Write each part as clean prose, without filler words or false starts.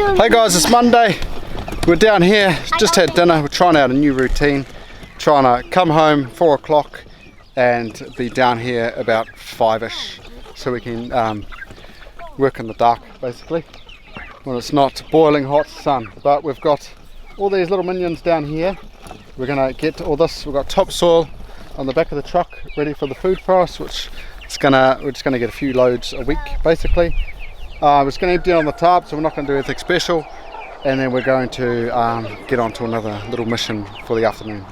Hey guys, it's Monday. We're down here, just had dinner. We're trying out a new routine. Trying to come home 4 o'clock and be down here about 5ish, so we can work in the dark basically when it's not boiling hot sun. But we've got all these little minions down here. We're gonna get all this. We've got topsoil on the back of the truck ready for the food for us, which we're just gonna get a few loads a week basically. It's going to empty on the tarp, so we're not going to do anything special, and then we're going to get on to another little mission for the afternoon.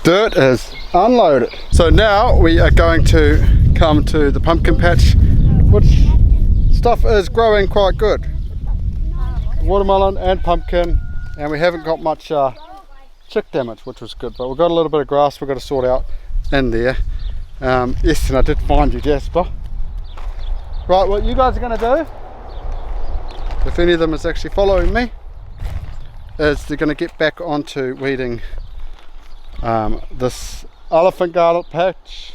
Dirt is unloaded. So now we are going to come to the pumpkin patch, which stuff is growing quite good. Watermelon and pumpkin, and we haven't got much chick damage, which was good, but we've got a little bit of grass we've got to sort out in there. Yes, and I did find you, Jasper. Right, what you guys are going to do, if any of them is actually following me, is they're going to get back onto weeding this elephant garlic patch,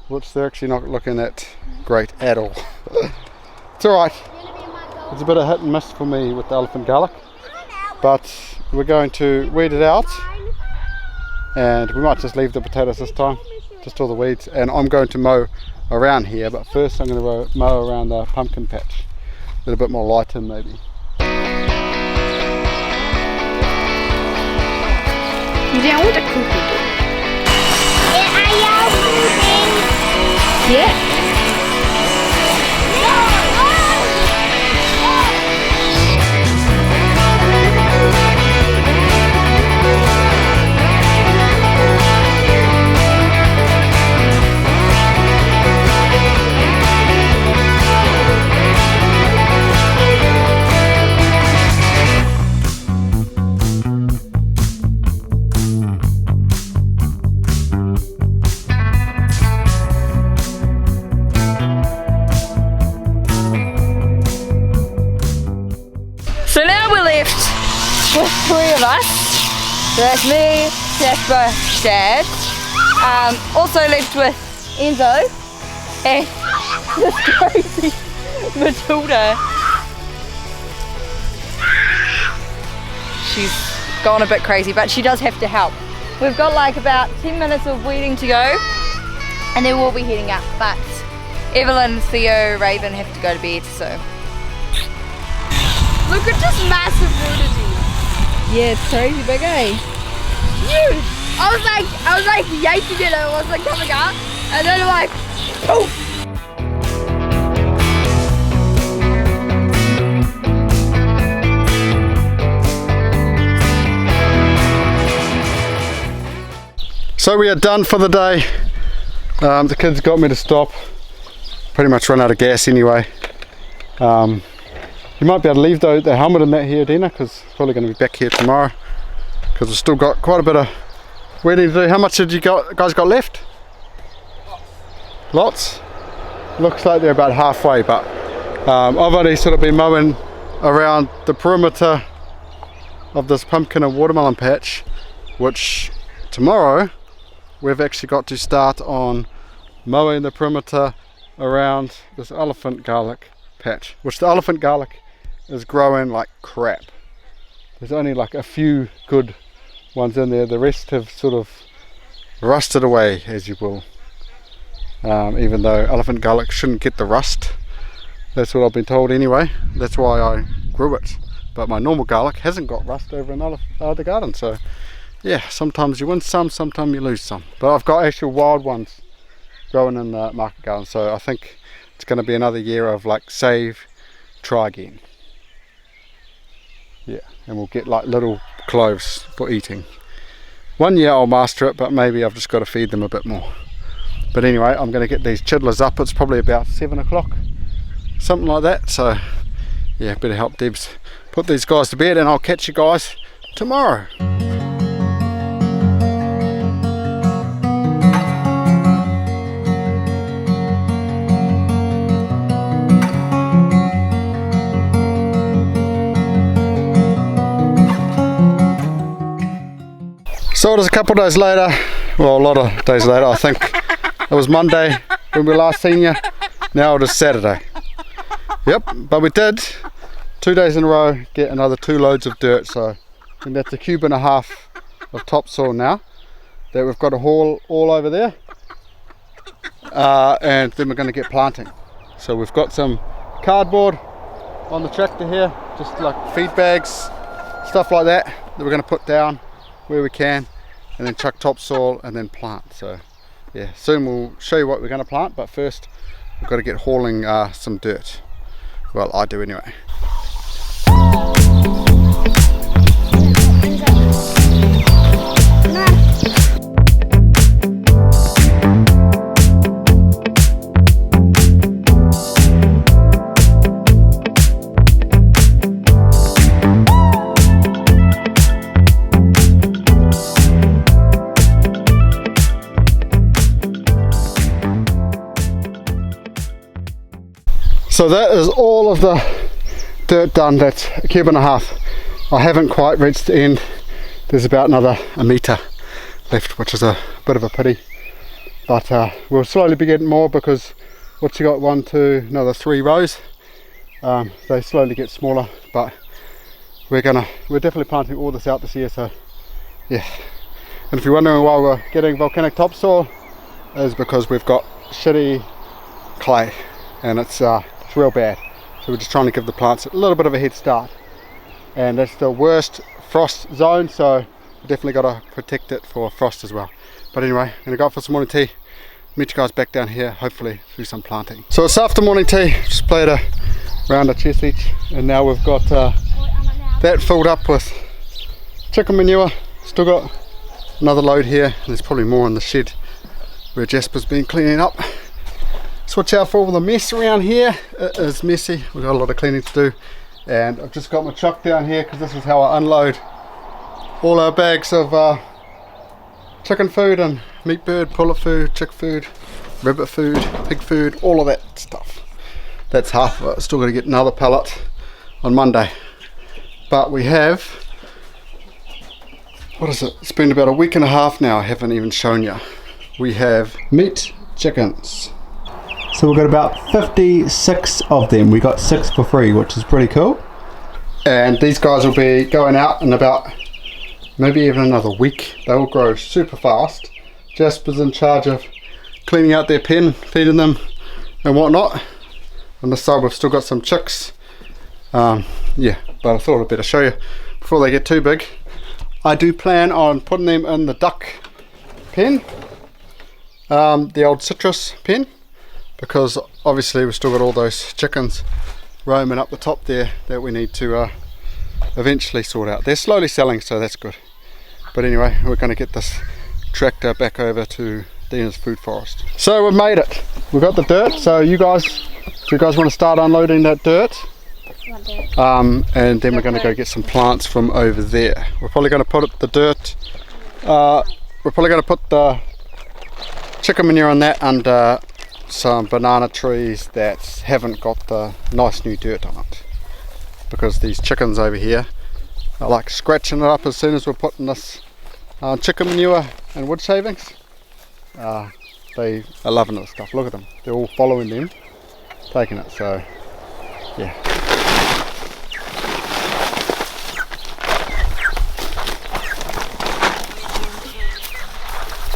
which they're actually not looking at great at all. It's alright, it's a bit of hit and miss for me with the elephant garlic, but we're going to weed it out, and we might just leave the potatoes this time, just all the weeds, and I'm going to mow around here, but first I'm going to mow around the pumpkin patch, a little bit more light in maybe. Yeah, what a cookie. Yeah. So now we're left with 3 of us. So that's me, Jasper, Dad. Also left with Enzo and this crazy Matilda. She's gone a bit crazy, but she does have to help. We've got like about 10 minutes of weeding to go, and then we'll be heading up. But Evelyn, Theo, Raven have to go to bed, so. Look at this massive nudity. Yeah, it's crazy big, eh? Huge! I was like yanking it, and it was like coming out, and then like, poof! So we are done for the day. The kids got me to stop. Pretty much run out of gas anyway. You might be able to leave though the helmet in that here, Dina, because it's probably going to be back here tomorrow, because we've still got quite a bit of weeding to do. How much did you guys got left? Lots? Looks like they're about halfway, but I've only sort of been mowing around the perimeter of this pumpkin and watermelon patch, which tomorrow we've actually got to start on mowing the perimeter around this elephant garlic patch, which the elephant garlic is growing like crap. There's only like a few good ones in there. The rest have sort of rusted away, as you will. Even though elephant garlic shouldn't get the rust. That's what I've been told anyway. That's why I grew it. But my normal garlic hasn't got rust over in the garden. So yeah, sometimes you win some, sometimes you lose some. But I've got actual wild ones growing in the market garden. So I think it's going to be another year of like save, try again. Yeah, and we'll get like little cloves for eating. 1 year I'll master it, but maybe I've just got to feed them a bit more. But anyway, I'm going to get these chiddlers up. It's probably about 7 o'clock. something like that. So yeah, better help Debs put these guys to bed, and I'll catch you guys tomorrow. So it is a couple of days later, well, a lot of days later. I think it was Monday when we last seen you. Now it is Saturday. Yep, but we did 2 days in a row get another 2 loads of dirt. So I think that's 1.5 cubes of topsoil now that we've got to haul all over there. And then we're going to get planting. So we've got some cardboard on the tractor here, just like feed bags, stuff like that we're going to put down where we can, and then chuck topsoil and then plant. So yeah, soon we'll show you what we're going to plant, but first we've got to get hauling some dirt. Well, I do anyway. So that is all of the dirt done. That's 1.5 cubes. I haven't quite reached the end. There's about another 1 metre left, which is a bit of a pity. But we'll slowly be getting more, because once you got 1, 2, another 3 rows, they slowly get smaller. But we're definitely planting all this out this year. So yeah. And if you're wondering why we're getting volcanic topsoil, is because we've got shitty clay, and it's real bad. So we're just trying to give the plants a little bit of a head start, and that's the worst frost zone, so we definitely got to protect it for frost as well. But anyway, I'm gonna go for some morning tea, meet you guys back down here, hopefully do some planting. So it's after morning tea, just played a round of chess each, and now we've got that filled up with chicken manure. Still got another load here, and there's probably more in the shed where Jasper's been cleaning up. Switch out for all the mess around here. It is messy, we've got a lot of cleaning to do, and I've just got my truck down here because this is how I unload all our bags of chicken food and meat bird, pullet food, chick food, rabbit food, pig food, all of that stuff. That's half of it. Still got to get another pallet on Monday, but we have, what is it, it's been about 1.5 weeks now. I haven't even shown you. We have meat chickens. So we've got about 56 of them. We got 6 for free, which is pretty cool. And these guys will be going out in about maybe even another week. They will grow super fast. Jasper's in charge of cleaning out their pen, feeding them and whatnot. On this side we've still got some chicks. Yeah, but I thought I'd better show you before they get too big. I do plan on putting them in the duck pen, the old citrus pen, because obviously we've still got all those chickens roaming up the top there that we need to eventually sort out. They're slowly selling, so that's good. But anyway, we're going to get this tractor back over to Dina's food forest. So we've made it. We've got the dirt. So you guys, do you guys want to start unloading that dirt? And then we're going to go get some plants from over there. We're probably going to put the dirt, we're probably going to put the chicken manure on that under some banana trees that haven't got the nice new dirt on it, because these chickens over here are like scratching it up as soon as we're putting this chicken manure and wood shavings. They are loving this stuff. Look at them, they're all following them, taking it. So yeah.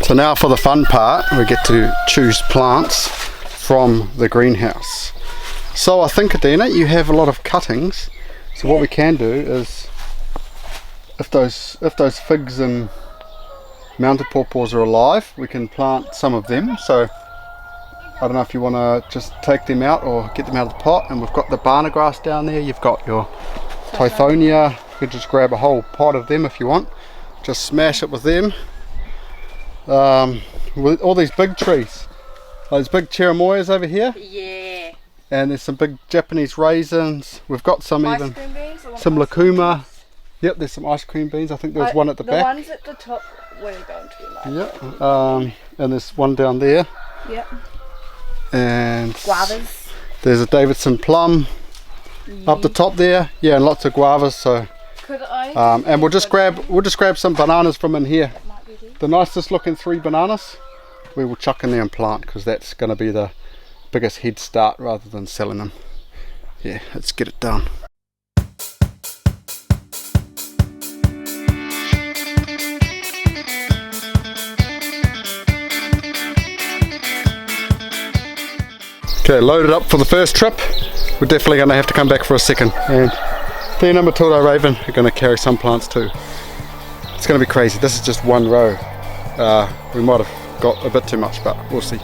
So now for the fun part, we get to choose plants from the greenhouse. So I think, Adina, you have a lot of cuttings. So what we can do is, if those figs and mounted pawpaws are alive, we can plant some of them. So I don't know if you want to just take them out or get them out of the pot. And we've got the barna grass down there. You've got your tithonia. You could just grab a whole pot of them if you want. Just smash it with them. With all these big trees, those big cherimoyas over here. Yeah. and there's some big Japanese raisins. We've got some Ice even cream beans. some lacuma. Yep, there's some ice cream beans. I think there's one at the back. The ones at the top were going to be mine. Yeah, and there's one down there. Yep. And Guavas. there's a Davidson plum up the top there. Yeah, and lots of guavas. So, Could I? and we'll just grab some bananas from in here. The nicest looking 3 bananas we will chuck in there and plant, because that's going to be the biggest head start rather than selling them. Yeah, let's get it done. Okay, loaded up for the first trip. We're definitely going to have to come back for a second. And Tina, Matilda, Raven are going to carry some plants too. It's going to be crazy. This is just one row. We might have got a bit too much, but we'll see.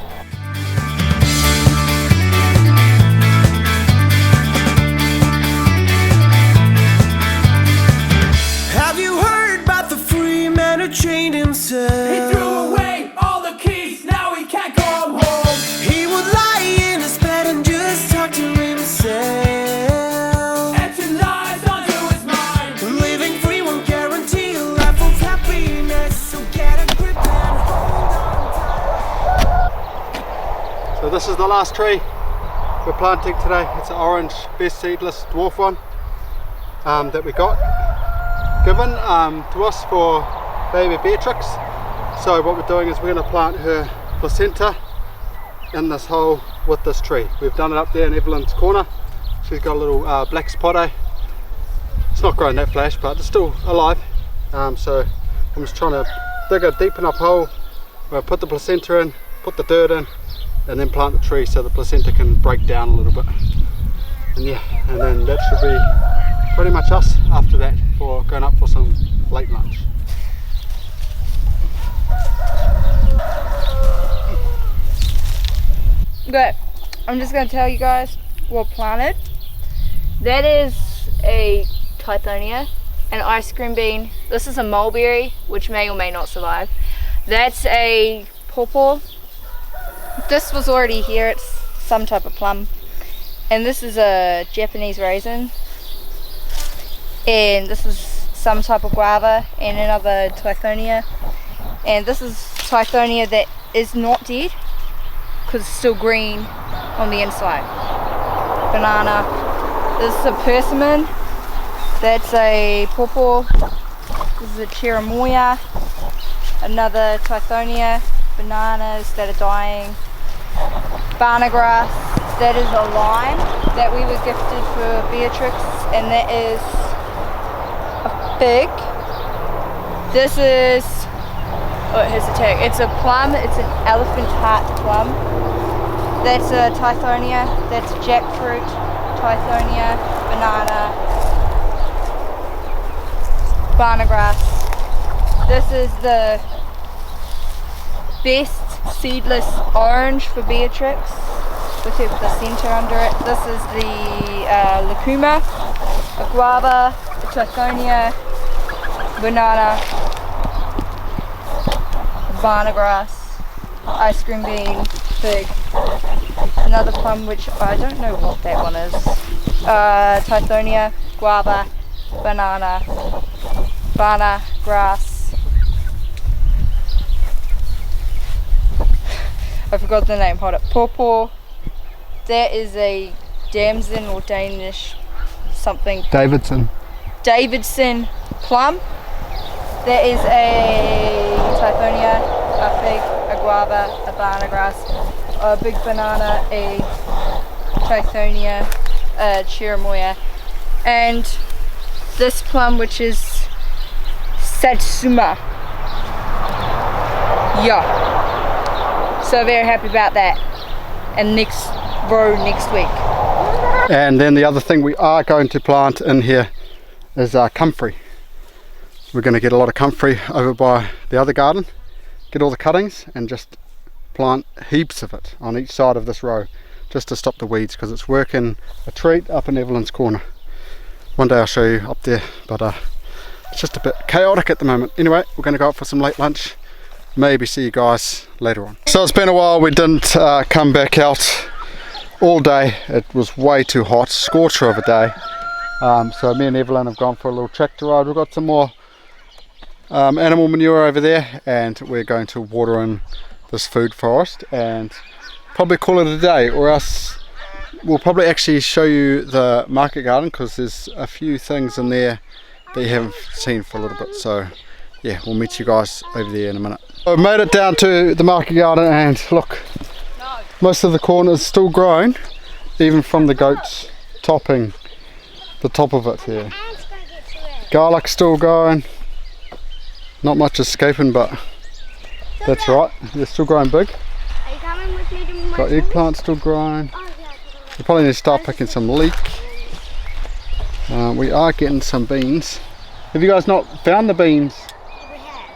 Have you heard about the free man who chained himself? He threw away all the keys, now he can't come home. He would lie in his bed and just talk to himself. Empty lies onto his mind. Living free won't guarantee a life of happiness, so get a grip and hold on. So this is the last tree we're planting today. It's an orange best seedless dwarf one that we got given to us for baby Beatrix. So what we're doing is we're going to plant her placenta in this hole with this tree. We've done it up there in Evelyn's corner. She's got a little black spotto. It's not growing that flash, but it's still alive. So I'm just trying to dig a deep enough hole where I put the placenta in, put the dirt in, and then plant the tree so the placenta can break down a little bit. And yeah, and then that should be pretty much us after that for going up for some late lunch. Okay, I'm just going to tell you guys what planted. That is a Tithonia, an ice cream bean. This is a mulberry, which may or may not survive. That's a pawpaw. This was already here, it's some type of plum. And this is a Japanese raisin. And this is some type of guava and another Tithonia. And this is Tithonia that is not dead, because it's still green on the inside. Banana. This is a persimmon. That's a pawpaw. This is a cherimoya. Another Tithonia. Bananas that are dying. Barnagrass. That is a lime that we were gifted for Beatrix, and that is a fig. This is, oh, here's the tag. It's a plum. It's an elephant heart plum. That's a Tithonia. That's jackfruit, Tithonia, banana, barnagrass. This is the best seedless orange for Beatrix with her placenta under it. This is the lacuma, a guava, a Tithonia, banana, barnagrass, ice cream bean, fig, another plum which I don't know what that one is, Tithonia, guava, banana, grass. I forgot the name, hold up, pawpaw. That is a damson or Danish something. Davidson. Davidson plum. There is a Tithonia, a fig, a guava, a barnagrass, a big banana, a Tithonia, a cherimoya, and this plum which is Satsuma. Yeah. So very happy about that. And next row next week. And then the other thing we are going to plant in here is comfrey. We're going to get a lot of comfrey over by the other garden, get all the cuttings and just plant heaps of it on each side of this row just to stop the weeds, because it's working a treat up in Evelyn's corner. One day I'll show you up there, but it's just a bit chaotic at the moment. Anyway, we're going to go out for some late lunch. Maybe see you guys later on. So it's been a while, we didn't come back out all day. It was way too hot, scorcher of a day. So me and Evelyn have gone for a little tractor ride. We've got some more animal manure over there, and we're going to water in this food forest and probably call it a day, or else we'll probably actually show you the market garden, because there's a few things in there that you haven't seen for a little bit. So yeah, we'll meet you guys over there in a minute. I've made it down to the market garden, and look, most of the corn is still growing, even from the goats topping the top of it here. Garlic's still going, not much escaping, but that's right, they're still growing big. Are you coming with me to my Got eggplant still growing. We probably need to start picking some leek. We are getting some beans. Have you guys not found the beans? We have.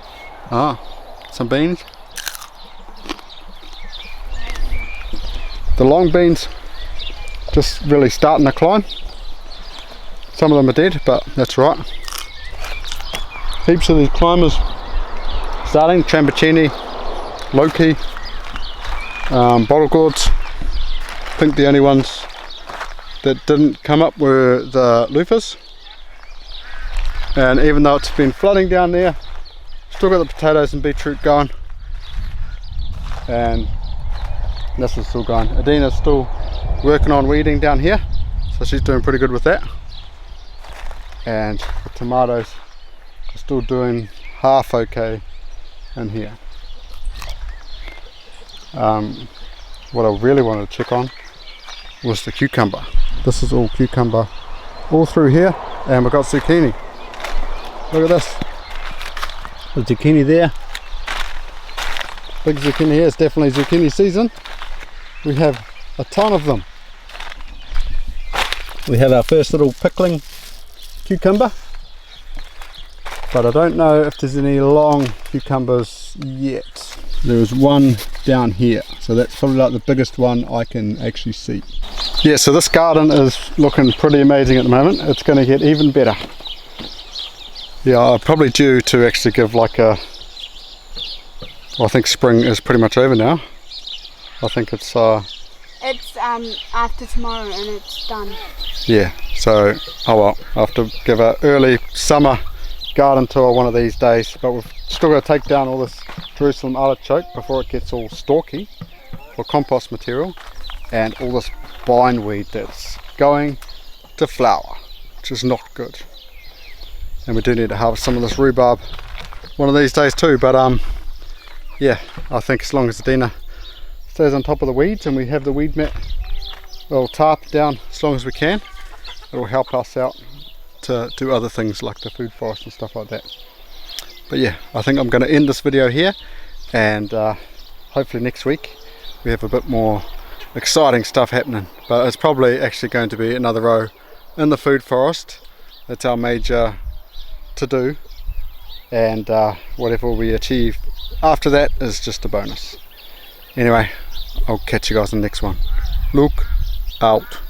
Ah, some beans. The long beans just really starting to climb. Some of them are dead, but that's right. Heaps of these climbers starting. Trambuccini, Loki, bottle gourds. I think the only ones that didn't come up were the loofahs. And even though it's been flooding down there, still got the potatoes and beetroot going. And this is still going. Adina's still working on weeding down here, so she's doing pretty good with that. And the tomatoes are still doing half okay in here. What I really wanted to check on was the cucumber. This is all cucumber all through here, and we've got zucchini. Look at this. The zucchini there. Big zucchini here. It's definitely zucchini season. We have a ton of them. We have our first little pickling cucumber, but I don't know if there's any long cucumbers yet. There is one down here, so that's probably like the biggest one I can actually see. Yeah, so this garden is looking pretty amazing at the moment. It's going to get even better. Yeah, I'm probably due to actually give like a, well, I think spring is pretty much over now. I think it's after tomorrow and it's done. yeah, so oh well, I have to give an early summer garden tour one of these days, but we've still got to take down all this Jerusalem artichoke before it gets all stalky for compost material, and all this bindweed that's going to flower, which is not good. And we do need to harvest some of this rhubarb one of these days too, but yeah, I think as long as Adina stays on top of the weeds and we have the weed mat, well, tarp down as long as we can, it'll help us out to do other things like the food forest and stuff like that. But yeah, I think I'm going to end this video here, and hopefully next week we have a bit more exciting stuff happening. But it's probably actually going to be another row in the food forest. That's our major to do, and whatever we achieve after that is just a bonus. Anyway, I'll catch you guys in the next one. Look out.